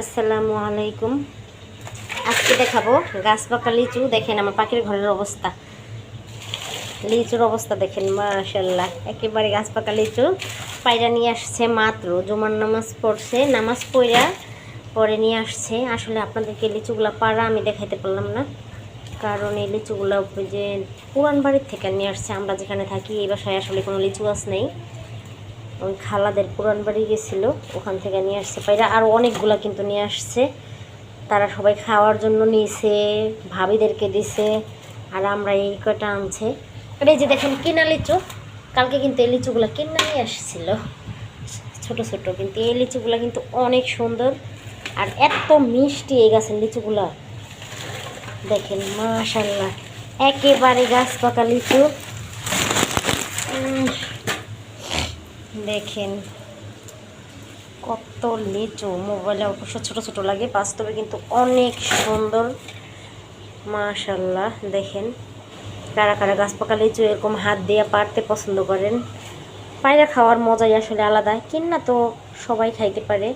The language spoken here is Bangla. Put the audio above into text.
আসসালামু আলাইকুম। আজকে দেখাবো গাছ পাকা লিচু। দেখেন আমার পাখির ঘরের অবস্থা, লিচুর অবস্থা দেখেন, মাশাআল্লাহ একেবারে গাছ পাকা লিচু। পায়রা নিয়ে আসছে মাত্র, জুমার নামাজ পড়ছে, নামাজ পড়া পরে নিয়ে আসছে। আসলে আপনাদেরকে লিচুগুলা পাড়া আমি দেখাইতে পারলাম না, কারণ এই লিচুগুলো যে পুরান বাড়ির থেকে নিয়ে আসছে। আমরা যেখানে থাকি এই বাসায় আসলে কোনো লিচু গাছ নেই, ওই খালাদের পুরান বাড়ি গেছিল, ওখান থেকে নিয়ে আসছে পায়রা। আর অনেকগুলা কিন্তু নিয়ে আসছে, তারা সবাই খাওয়ার জন্য নিয়েছে, ভাবিদেরকে দিছে, আর আমরা এই কটা আনছে। আর এই যে দেখেন কিনা লিচু, কালকে কিন্তু এই লিচুগুলো কিনা নিয়ে আসছিল ছোট ছোট, কিন্তু এই লিচুগুলো কিন্তু অনেক সুন্দর আর এত মিষ্টি এই গাছের লিচুগুলা। দেখেন মাশাআল্লাহ একেবারে গাছ পাকা লিচু। দেখেন কত লিচু, মোবাইলে অবশ্য ছোটো ছোটো লাগে, বাস্তবে কিন্তু অনেক সুন্দর মাশাআল্লাহ। দেখেন কারা কারা গাছ পাকা লিচু এরকম হাত দিয়ে পারতে পছন্দ করেন। পায়রা খাওয়ার মজাই আসলে আলাদা, কিনা তো সবাই খাইতে পারে।